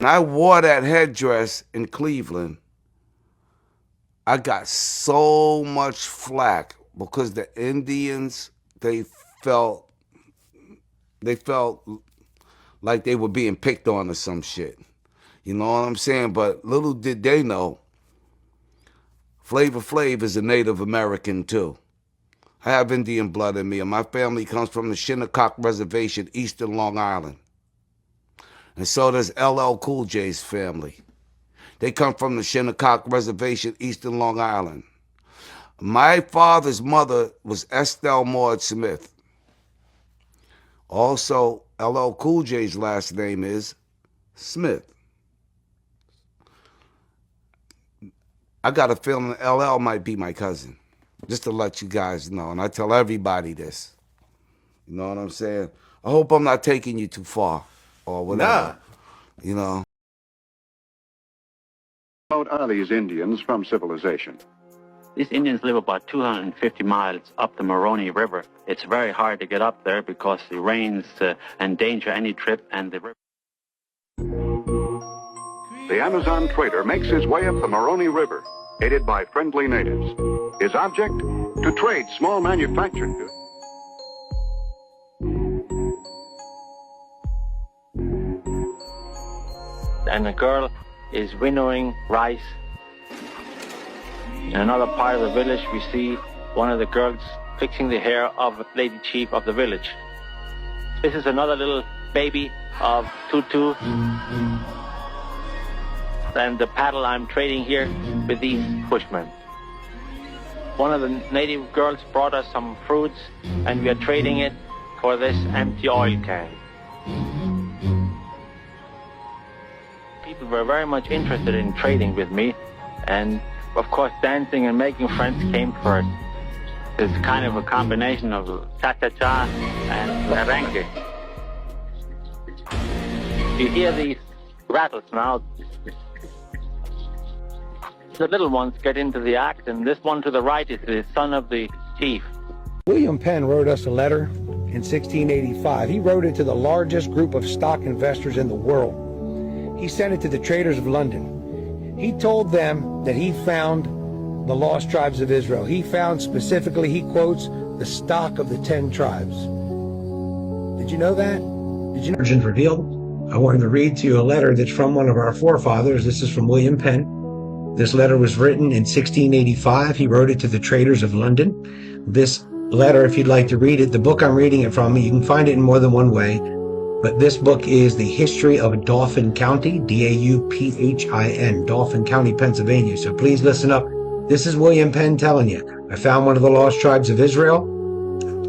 I wore that headdress in Cleveland, I got so much flack because the Indians, they felt they felt like they were being picked on or some shit. You know what I'm saying? But little did they know, Flavor Flav is a Native American too. I have Indian blood in me, and my family comes from the Shinnecock Reservation, eastern Long Island. And so does LL Cool J's family. They come from the Shinnecock Reservation, eastern Long Island. My father's mother was Estelle Maud Smith. Also, LL Cool J's last name is Smith. I got a feeling LL might be my cousin, just to let you guys know. And I tell everybody this. You know what I'm saying? I hope I'm not taking you too far or whatever. Nah. You know? How remote are these Indians from civilization? These Indians live about 250 miles up the Moroni River. It's very hard to get up there because the rains endanger any trip, and the river. The Amazon trader makes his way up the Moroni River, aided by friendly natives. His object? To trade small manufactured goods. And a girl is winnowing rice. In another part of the village, we see one of the girls fixing the hair of a lady chief of the village. This is another little baby of Tutu. And the paddle I'm trading here with these bushmen. One of the native girls brought us some fruits, and we are trading it for this empty oil can. People were very much interested in trading with me, and of course dancing and making friends came first. It's kind of a combination of cha-cha-cha and merengue. You hear these rattles now. The little ones get into the act, and this one to the right is the son of the chief. William Penn wrote us a letter in 1685. He wrote it to the largest group of stock investors in the world. He sent it to the traders of London. He told them that he found the lost tribes of Israel. He found specifically, he quotes, the stock of the 10 tribes. Did you know that? Did you know? Origins Revealed. I wanted to read to you a letter that's from one of our forefathers. This is from William Penn. This letter was written in 1685. He wrote it to the traders of London. This letter, if you'd like to read it, the book I'm reading it from, you can find it in more than one way. But this book is The History of Dauphin County, D-A-U-P-H-I-N, Dauphin County, Pennsylvania. So please listen up. This is William Penn telling you. I found one of the lost tribes of Israel,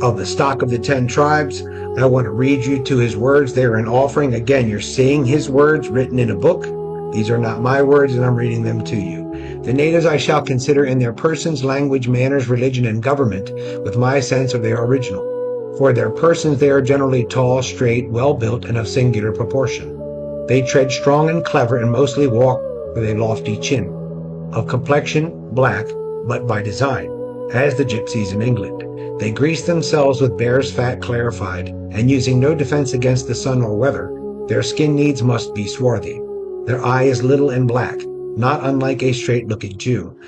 of the stock of the 10 tribes. I want to read you to his words. They're an offering. Again, you're seeing his words written in a book. These are not my words, and I'm reading them to you. The natives I shall consider in their persons, language, manners, religion, and government, with my sense of their original. For their persons they are generally tall, straight, well-built, and of singular proportion. They tread strong and clever, and mostly walk with a lofty chin. Of complexion, black, but by design, as the gypsies in England. They grease themselves with bear's fat clarified, and using no defense against the sun or weather, their skin needs must be swarthy. Their eye is little and black, not unlike a straight-looking Jew.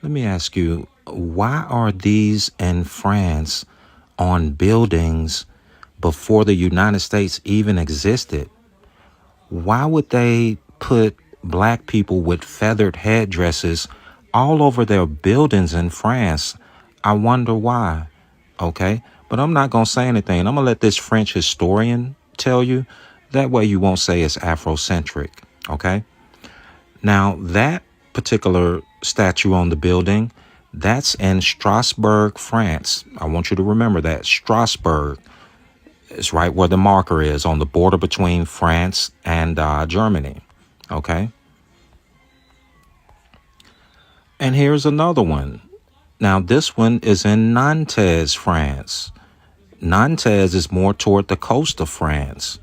Let me ask you, why are these in France on buildings before the United States even existed? Why would they put black people with feathered headdresses all over their buildings in France? I wonder why. Okay, but I'm not going to say anything. I'm going to let this French historian tell you. That way you won't say it's Afrocentric, okay? Now, that particular statue on the building, that's in Strasbourg, France. I want you to remember that. Strasbourg is right where the marker is, on the border between France and Germany, okay? And here's another one. Now, this one is in Nantes, France. Nantes is more toward the coast of France.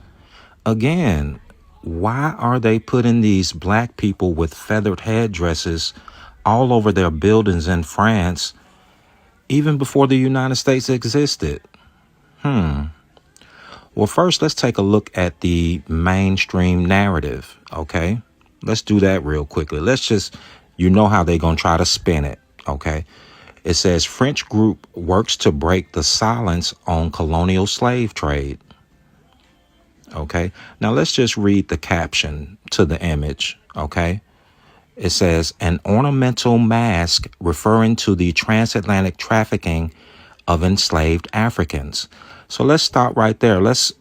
Again, why are they putting these black people with feathered headdresses all over their buildings in France, even before the United States existed? Well, first, let's take a look at the mainstream narrative, okay? Let's do that real quickly. Let's just, you know how they're going to try to spin it, okay? It says French group works to break the silence on colonial slave trade. Okay, now let's just read the caption to the image. Okay, it says an ornamental mask referring to the transatlantic trafficking of enslaved Africans. So let's stop right there. Let's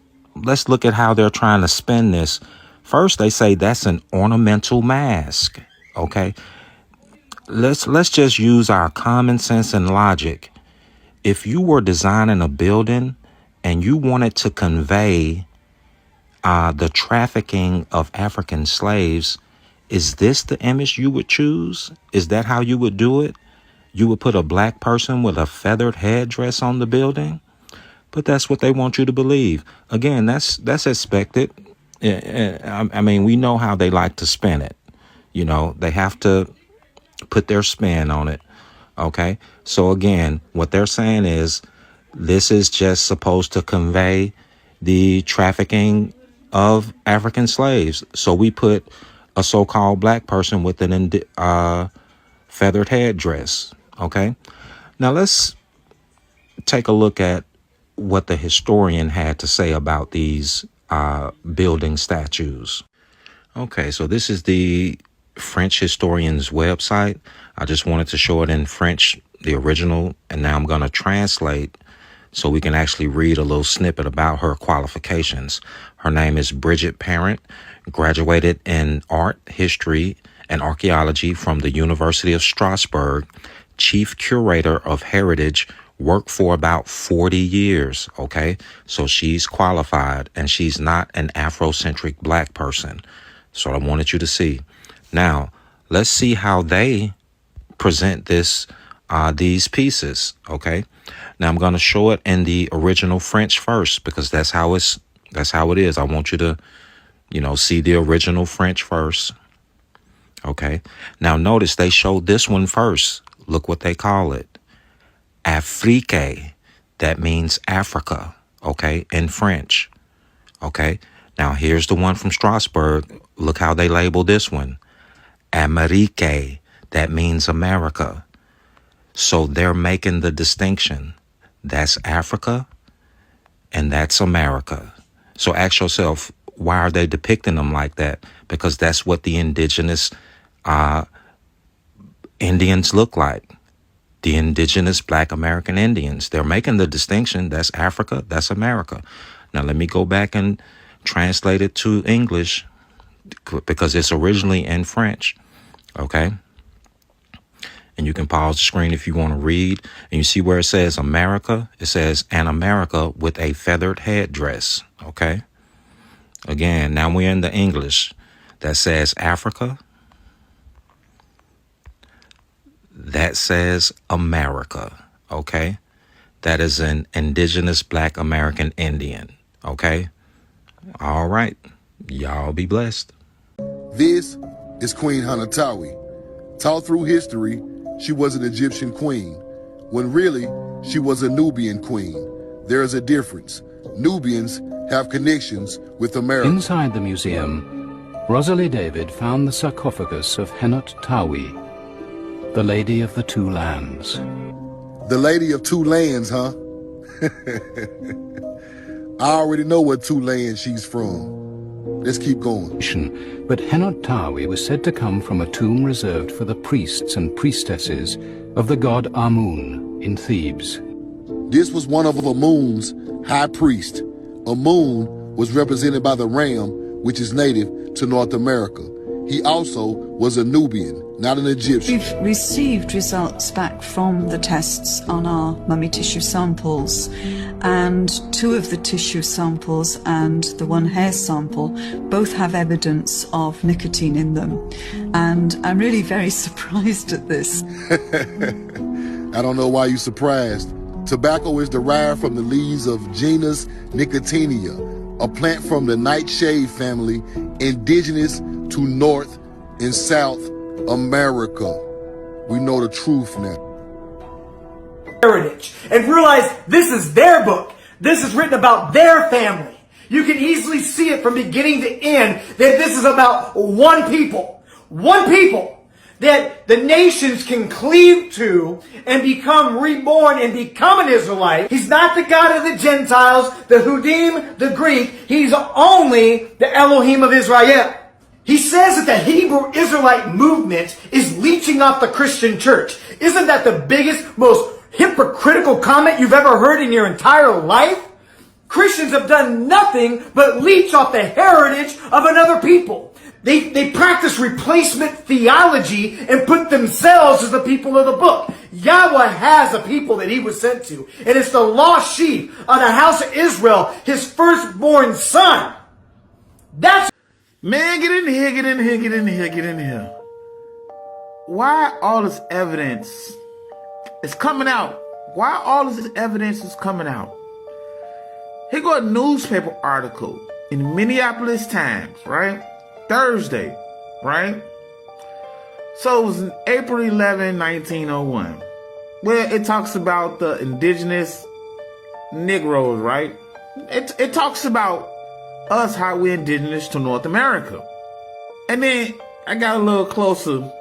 look at how they're trying to spin this. First, they say that's an ornamental mask. Okay, let's just use our common sense and logic. If you were designing a building and you wanted to convey the trafficking of African slaves, is this the image you would choose? Is that how you would do it? You would put a black person with a feathered headdress on the building? But that's what they want you to believe. Again, that's expected. I mean, we know how they like to spin it. You know, they have to put their spin on it. Okay. So again, what they're saying is this is just supposed to convey the trafficking of African slaves. So we put a so-called black person with an feathered headdress. Okay. Now let's take a look at what the historian had to say about these building statues. Okay, so this is the French historian's website. I just wanted to show it in French, the original, and now I'm going to translate so we can actually read a little snippet about her qualifications. Her name is Bridget Parent, graduated in art, history, and archaeology from the University of Strasbourg, chief curator of heritage, worked for about 40 years, okay? So she's qualified, and she's not an Afrocentric black person. So I wanted you to see. Now, let's see how they present this, these pieces, okay? Now I'm going to show it in the original French first because that's how it is. I want you to, see the original French first. Okay. Now notice they showed this one first. Look what they call it. Afrique. That means Africa. Okay. In French. Okay. Now here's the one from Strasbourg. Look how they label this one. Amérique. That means America. So they're making the distinction. That's Africa and that's America. So ask yourself, why are they depicting them like that? Because that's what the indigenous Indians look like. The indigenous Black American Indians. They're making the distinction. That's Africa, that's America. Now let me go back and translate it to English because it's originally in French. Okay. And you can pause the screen if you want to read. And you see where it says America? It says an America with a feathered headdress. Okay. Again, now we're in the English. That says Africa. That says America. Okay. That is an indigenous Black American Indian. Okay. All right. Y'all be blessed. This is Queen Hanatawi. Taught through history, she was an Egyptian queen, when really she was a Nubian queen. There is a difference. Nubians have connections with America. Inside the museum, Rosalie David found the sarcophagus of Henut Tawi, the Lady of the Two Lands. The Lady of Two Lands, huh? I already know what two lands she's from. Let's keep going. But Henut Tawi was said to come from a tomb reserved for the priests and priestesses of the god Amun in Thebes. This was one of Amun's high priests. Amun was represented by the ram, which is native to North America. He also was a Nubian, not an Egyptian. We've received results back from the tests on our mummy tissue samples, and 2 of the tissue samples and the 1 hair sample both have evidence of nicotine in them. And I'm really very surprised at this. I don't know why you're surprised. Tobacco is derived from the leaves of genus Nicotiana, a plant from the nightshade family, indigenous to North and South America. We know the truth now. Heritage, and realize this is their book. This is written about their family. You can easily see it from beginning to end that this is about one people that the nations can cleave to and become reborn and become an Israelite. He's not the God of the Gentiles, the Hudim, the Greek. He's only the Elohim of Israel. He says that the Hebrew Israelite movement is leeching off the Christian church. Isn't that the biggest, most hypocritical comment you've ever heard in your entire life? Christians have done nothing but leech off the heritage of another people. They practice replacement theology and put themselves as the people of the book. Yahweh has a people that he was sent to. And it's the lost sheep of the house of Israel, his firstborn son. That's... Man, get in here, get in here, get in here, get in here. Why all this evidence is coming out? Why all this evidence is coming out? Here go a newspaper article in Minneapolis Times, right? Thursday, right? So it was April 11, 1901. Where it talks about the indigenous Negroes, right? It talks about us, how we're indigenous to North America. And then I got a little closer.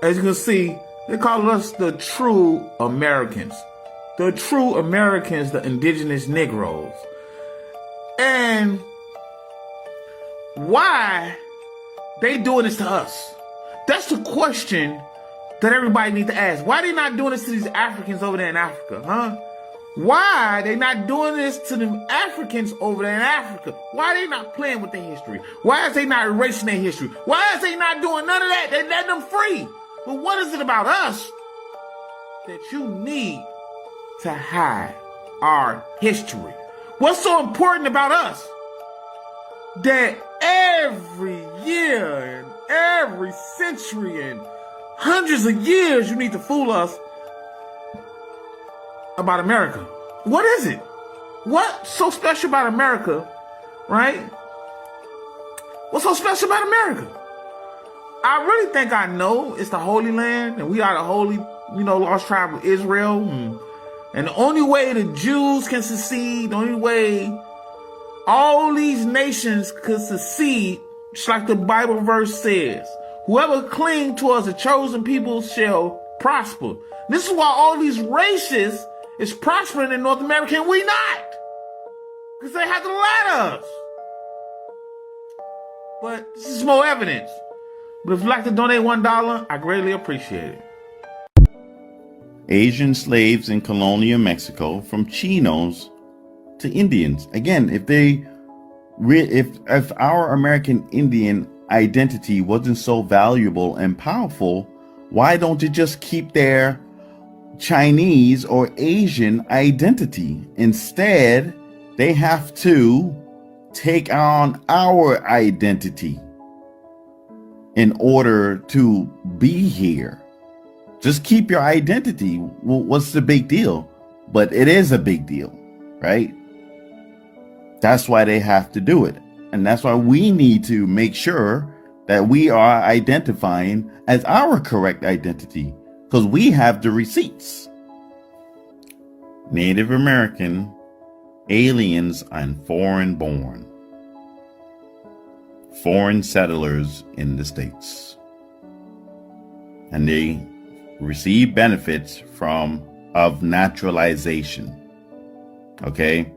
As you can see, they call us the true Americans. The true Americans, the indigenous Negroes. And why they doing this to us? That's the question that everybody needs to ask. Why they not doing this to these Africans over there in Africa, huh? Why they not doing this to them Africans over there in Africa? Why they not playing with their history? Why is they not erasing their history? Why is they not doing none of that? They let them free. But what is it about us that you need to hide our history? What's so important about us that every year and every century and hundreds of years you need to fool us about America? What is it? What's so special about America, right? What's so special about America? I really think I know it's the Holy Land, and we are the holy, lost tribe of Israel. And the only way the Jews can succeed, the only way all these nations could succeed, just like the Bible verse says, whoever cling towards the chosen people shall prosper. This is why all these races is prospering in North America and we not. Because they have to lie to us. But this is more evidence. But if you'd like to donate $1, I greatly appreciate it. Asian slaves in colonial Mexico, from Chinos to Indians. Again, if our American Indian identity wasn't so valuable and powerful, why don't they just keep their Chinese or Asian identity? Instead, they have to take on our identity in order to be here. Just keep your identity. Well, what's the big deal? But it is a big deal, right? That's why they have to do it. And that's why we need to make sure that we are identifying as our correct identity, because we have the receipts. Native American, aliens, and foreign born. Foreign settlers in the States. And they receive benefits of naturalization. Okay?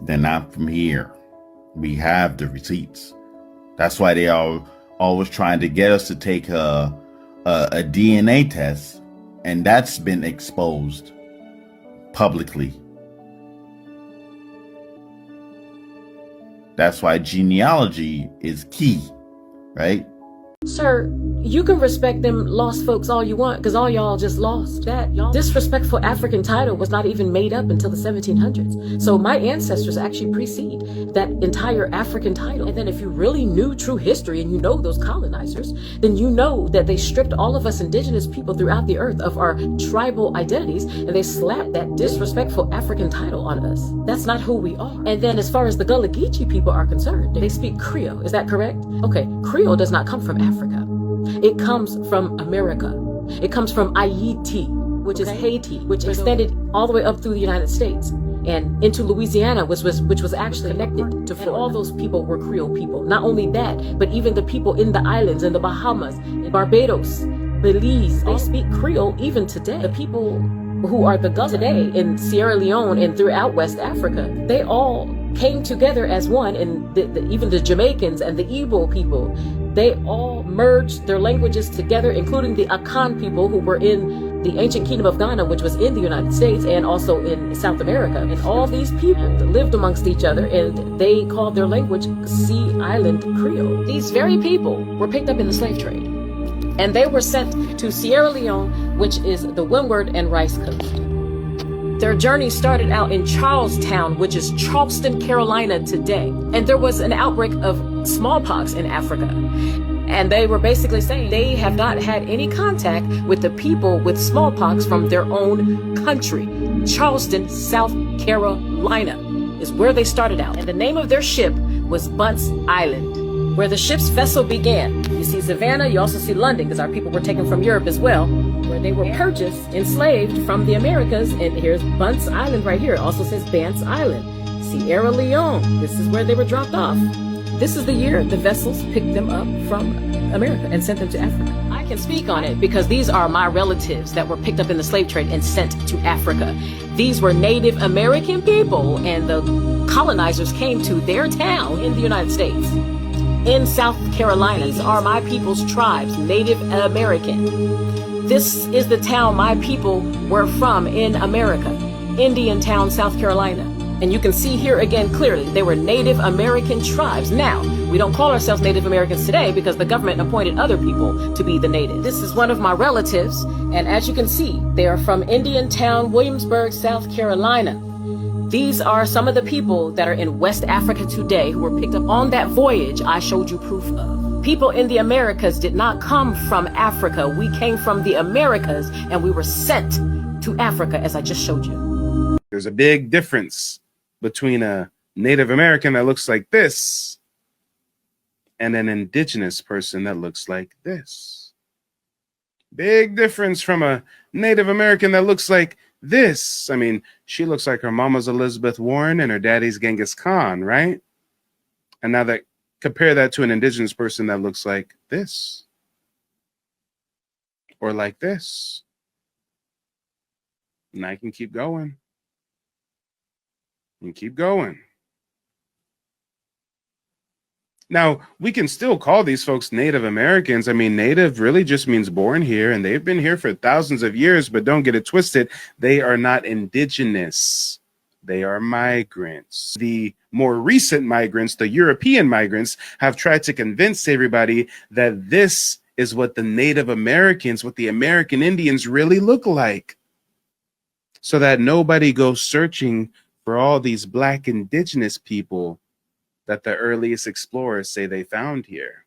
They're not from here. We have the receipts. That's why they are always trying to get us to take a DNA test, and that's been exposed publicly. That's why genealogy is key, right? Sir, you can respect them lost folks all you want, because all y'all just lost. That disrespectful African title was not even made up until the 1700s. So my ancestors actually precede that entire African title. And then if you really knew true history and you know those colonizers, then you know that they stripped all of us indigenous people throughout the earth of our tribal identities, and they slapped that disrespectful African title on us. That's not who we are. And then as far as the Gullah Geechee people are concerned, they speak Creole. Is that correct? Okay, Creole does not come from Africa. It comes from America. It comes from Haiti, which is Haiti, which extended all the way up through the United States. and into Louisiana, which was actually connected to Florida. And all those people were Creole people. Not only that, but even the people in the islands, in the Bahamas, in Barbados, Belize, they speak Creole even today. The people who are the Gullah today in Sierra Leone and throughout West Africa, they all came together as one, and even the Jamaicans and the Igbo people, they all merged their languages together, including the Akan people who were in the ancient kingdom of Ghana, which was in the United States and also in South America. And all these people lived amongst each other, and they called their language Sea Island Creole. These very people were picked up in the slave trade, and they were sent to Sierra Leone, which is the Windward and Rice Coast. Their journey started out in Charlestown, which is Charleston, Carolina today. And there was an outbreak of smallpox in Africa. And they were basically saying they have not had any contact with the people with smallpox from their own country. Charleston, South Carolina is where they started out. And the name of their ship was Bunce Island, where the ship's vessel began. You see Savannah, you also see London, because our people were taken from Europe as well, where they were purchased, enslaved from the Americas. And here's Bunce Island right here. It also says Bance Island. Sierra Leone, this is where they were dropped off. This is the year the vessels picked them up from America and sent them to Africa. I can speak on it because these are my relatives that were picked up in the slave trade and sent to Africa. These were Native American people, and the colonizers came to their town in the United States. In South Carolina, these are my people's tribes, Native American. This is the town my people were from in America, Indiantown, South Carolina. And you can see here again clearly, they were Native American tribes. Now, we don't call ourselves Native Americans today because the government appointed other people to be the natives. This is one of my relatives, and as you can see, they are from Indiantown, Williamsburg, South Carolina. These are some of the people that are in West Africa today who were picked up on that voyage I showed you proof of. People in the Americas did not come from Africa. We came from the Americas, and we were sent to Africa, as I just showed you. There's a big difference between a Native American that looks like this and an indigenous person that looks like this. Big difference from a Native American that looks like this. I mean, she looks like her mama's Elizabeth Warren and her daddy's Genghis Khan, right? And now that compare that to an indigenous person that looks like this or like this. And I can keep going. And keep going. Now, we can still call these folks Native Americans. I mean, native really just means born here, and they've been here for thousands of years, but don't get it twisted. They are not indigenous. They are migrants. The more recent migrants, the European migrants, have tried to convince everybody that this is what the Native Americans, what the American Indians really look like, so that nobody goes searching for all these black indigenous people that the earliest explorers say they found here,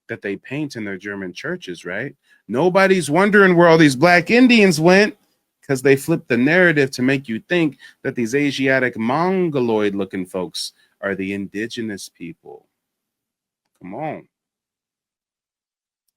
that they paint in their German churches, right? Nobody's wondering where all these black Indians went, because they flipped the narrative to make you think that these Asiatic Mongoloid looking folks are the indigenous people. Come on.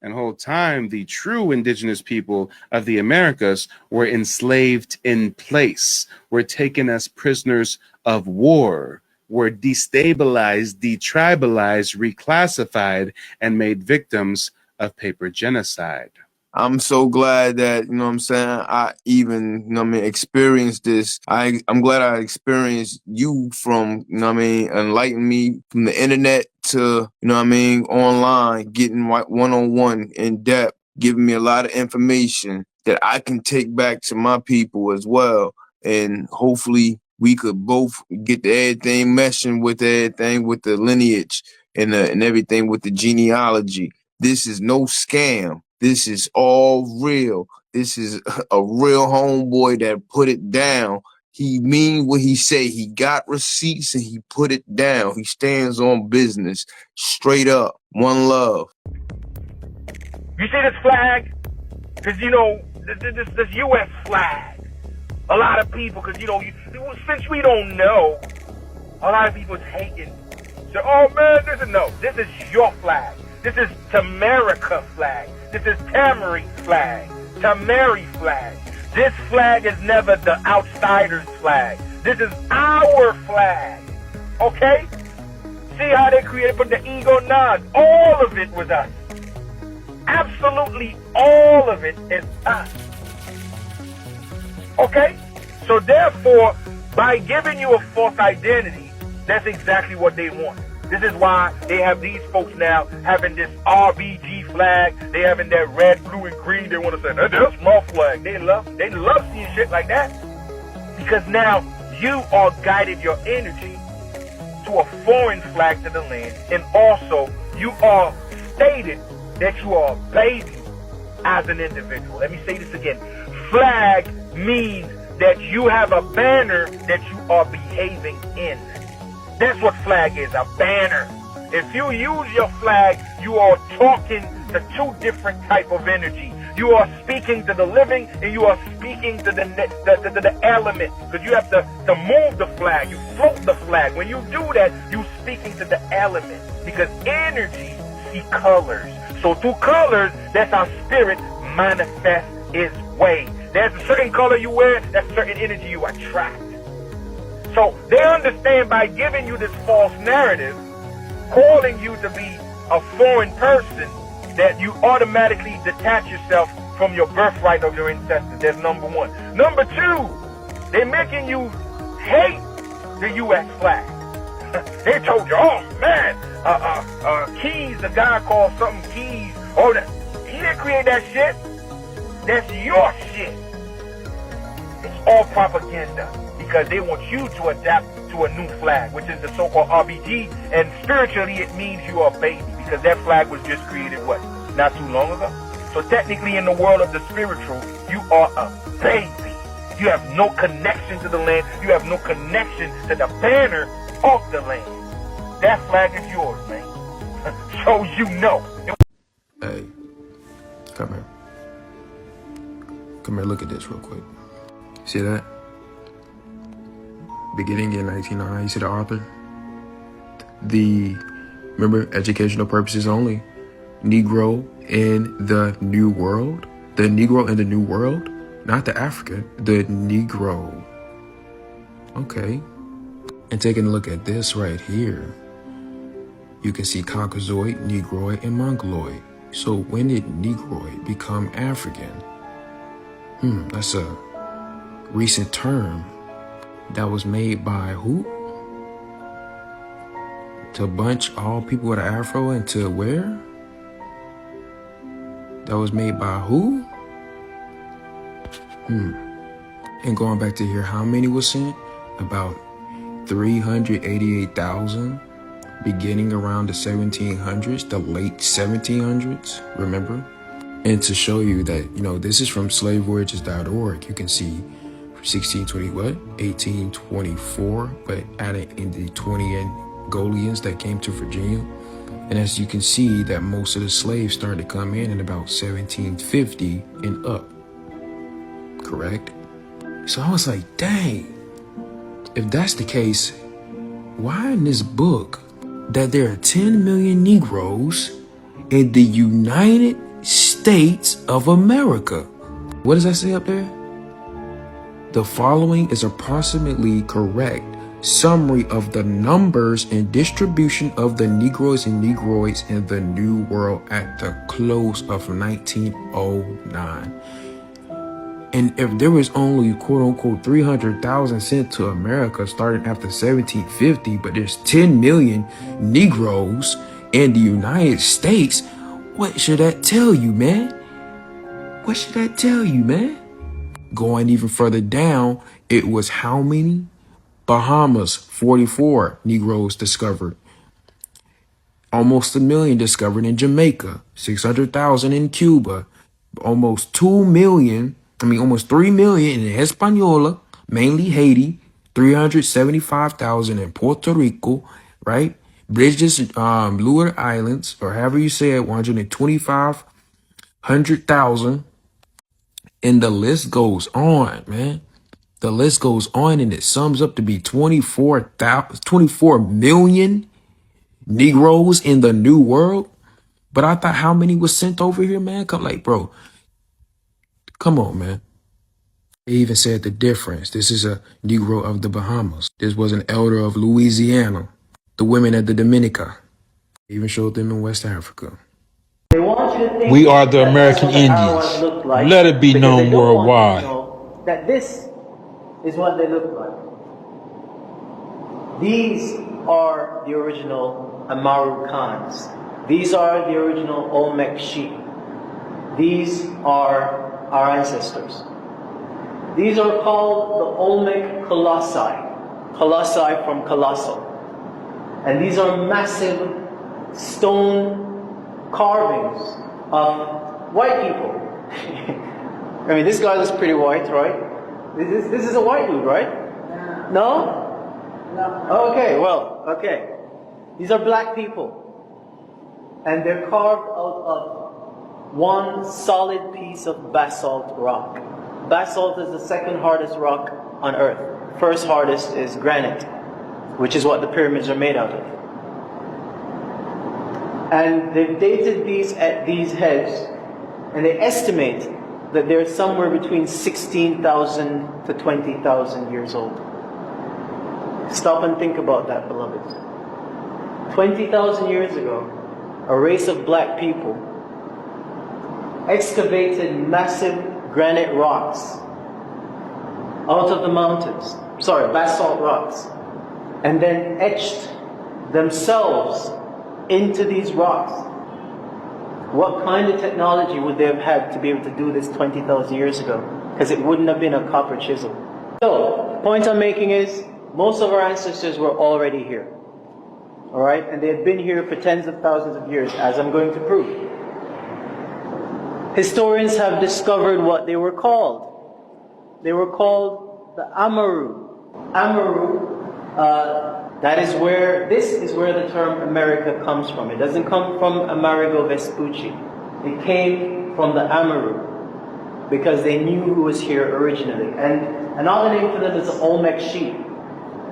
And the whole time, the true indigenous people of the Americas were enslaved in place, were taken as prisoners of war, were destabilized, detribalized, reclassified, and made victims of paper genocide. I'm so glad that, you know what I'm saying, I even, you know what I mean, experienced this. I'm glad I experienced you from, you know what I mean, enlighten me from the internet to, you know what I mean, online, getting one-on-one in depth, giving me a lot of information that I can take back to my people as well. And hopefully we could both get everything meshing with everything with the lineage and everything with the genealogy. This is no scam. This is all real. This is a real homeboy that put it down. He mean what he say. He got receipts and he put it down. He stands on business. Straight up. One love. You see this flag? Because, you know, this U.S. flag. A lot of people, because, you know, since we don't know, a lot of people is hating. So, oh, man, this is your flag. This is Tamerica flag. This is Tamari flag. Tamari flag. This flag is never the outsider's flag. This is our flag. Okay? See how they created, put the ego nods. All of it was us. Absolutely all of it is us. Okay? So therefore, by giving you a false identity, that's exactly what they want. This is why they have these folks now having this RBG flag. They having that red, blue, and green. They want to say, that's my flag. They love seeing shit like that. Because now you are guided your energy to a foreign flag to the land. And also, you are stated that you are a baby as an individual. Let me say this again. Flag means that you have a banner that you are behaving in. That's what flag is, a banner. If you use your flag, you are talking to two different type of energy. You are speaking to the living and you are speaking to the element. Because you have to move the flag. You float the flag. When you do that, you speaking to the element. Because energy see colors. So through colors, that's how spirit manifests its way. There's a certain color you wear, that's certain energy you attract. So they understand by giving you this false narrative, calling you to be a foreign person, that you automatically detach yourself from your birthright of your ancestors. That's number one. Number two, they're making you hate the U.S. flag. They told you, oh man, Keys, the guy called something Keys, oh, he didn't create that shit. That's your shit. It's all propaganda because they want you to adapt to a new flag, which is the so-called RBG, and spiritually it means you are a baby because that flag was just created, what, not too long ago? So technically in the world of the spiritual, you are a baby. You have no connection to the land. You have no connection to the banner of the land. That flag is yours, man. So you know. Hey, come here. Come here, look at this real quick. See that? Beginning in 1909, you see the author? Remember, educational purposes only. Negro in the New World. The Negro in the New World. Not the African, the Negro. Okay. And taking a look at this right here, you can see Caucasoid, Negroid, and Mongoloid. So when did Negroid become African? That's a recent term that was made by who? To bunch all people with an afro into where? That was made by who? And going back to here, how many was sent? About 388,000, beginning around the 1700s, the late 1700s, remember? And to show you that, this is from slavevoyages.org. You can see 1824, but adding in the 20 Angolians that came to Virginia. And as you can see that most of the slaves started to come in about 1750 and up. Correct? So I was like, dang, if that's the case, why in this book that there are 10 million Negroes in the United States of America? What does that say up there? The following is approximately correct summary of the numbers and distribution of the Negroes and Negroids in the New World at the close of 1909. And if there was only quote unquote 300,000 sent to America starting after 1750, but there's 10 million Negroes in the United States, what should that tell you, man? What should that tell you, man? Going even further down, it was how many? Bahamas, 44 Negroes discovered. Almost 1 million discovered in Jamaica. 600,000 in Cuba. Almost 3 million in Hispaniola, mainly Haiti. 375,000 in Puerto Rico, right? Bridges, Leeward Islands, or however you say it, 125,000. And the list goes on, man. The list goes on, and it sums up to be 24 million Negroes in the New World. But I thought how many was sent over here, man? Bro, come on, man. They even said the difference. This is a Negro of the Bahamas. This was an elder of Louisiana. The women at the Dominica. They even showed them in West Africa. We are the American Indians. Let it be known worldwide. That this is what they look like. These are the original Amaru Khans. These are the original Olmec sheep. These are our ancestors. These are called the Olmec Colossi. Colossi from colossal. And these are massive stone carvings of white people. I mean, this guy looks pretty white, right? This is a white dude, right? No? Okay, well, okay. These are black people. And they're carved out of one solid piece of basalt rock. Basalt is the second hardest rock on earth. First hardest is granite, which is what the pyramids are made out of. And they've dated these at these heads, and they estimate that they're somewhere between 16,000 to 20,000 years old. Stop and think about that, beloveds. 20,000 years ago, a race of black people excavated massive granite rocks out of the mountains, basalt rocks, and then etched themselves into these rocks. What kind of technology would they have had to be able to do this 20,000 years ago? Because it wouldn't have been a copper chisel. So, the point I'm making is, most of our ancestors were already here. Alright? And they had been here for tens of thousands of years, as I'm going to prove. Historians have discovered what they were called. They were called the Amaru. Amaru, this is where the term America comes from. It doesn't come from Amerigo Vespucci. It came from the Amaru, because they knew who was here originally. And another name for them is the Olmec sheep.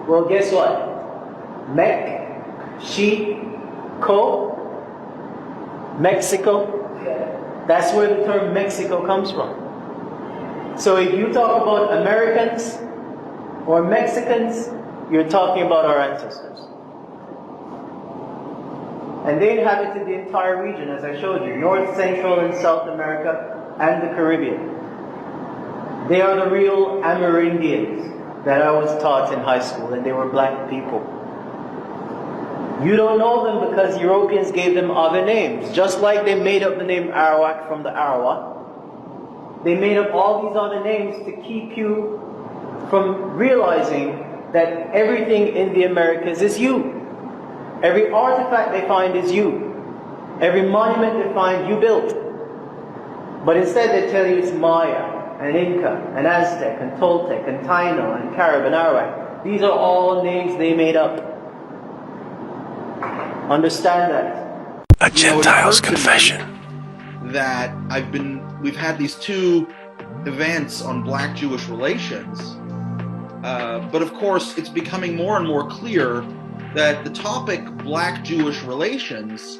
Well, guess what? Mech, sheep, Mexico. That's where the term Mexico comes from. So if you talk about Americans or Mexicans, you're talking about our ancestors. And they inhabited the entire region, as I showed you, North, Central, and South America, and the Caribbean. They are the real Amerindians that I was taught in high school, and they were black people. You don't know them because Europeans gave them other names. Just like they made up the name Arawak from the Arawak. They made up all these other names to keep you from realizing that everything in the Americas is you. Every artifact they find is you. Every monument they find, you built. But instead they tell you it's Maya, and Inca, and Aztec, and Toltec, and Taino, and Carib, and Arawak. These are all names they made up. Understand that. A Gentile's confession. That we've had these two events on black-Jewish relations, but of course it's becoming more and more clear that the topic black-Jewish relations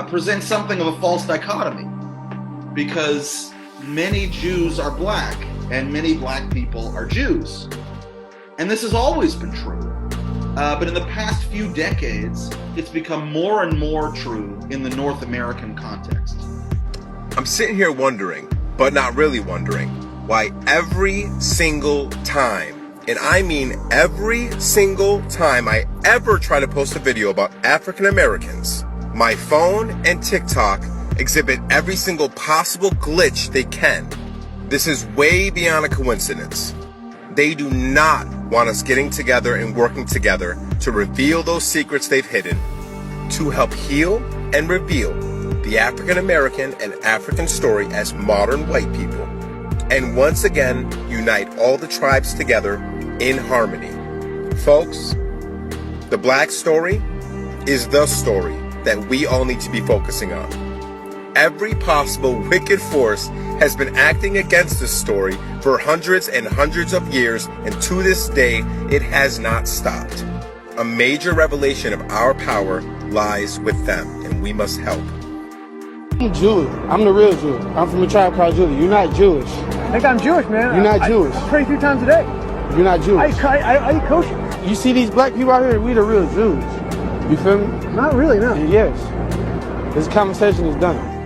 presents something of a false dichotomy, because many Jews are black and many black people are Jews. And this has always been true. But in the past few decades, it's become more and more true in the North American context. I'm sitting here wondering, but not really wondering, why every single time, and I mean every single time I ever try to post a video about African Americans, my phone and TikTok exhibit every single possible glitch they can. This is way beyond a coincidence. They do not want us getting together and working together to reveal those secrets they've hidden, to help heal and reveal the African American and African story as modern white people, and once again unite all the tribes together in harmony. Folks, the black story is the story that we all need to be focusing on. Every possible wicked force has been acting against this story for hundreds and hundreds of years, and to this day, it has not stopped. A major revelation of our power lies with them, and we must help. I'm Jewish. I'm the real Jew. I'm from a tribe called Judah. You're not Jewish. I think I'm Jewish, man. You're not Jewish. I pray 3 times a day. You're not Jewish. I eat kosher. You see these black people out here? We the real Jews. You feel me? Not really, no. Yes. This conversation is done.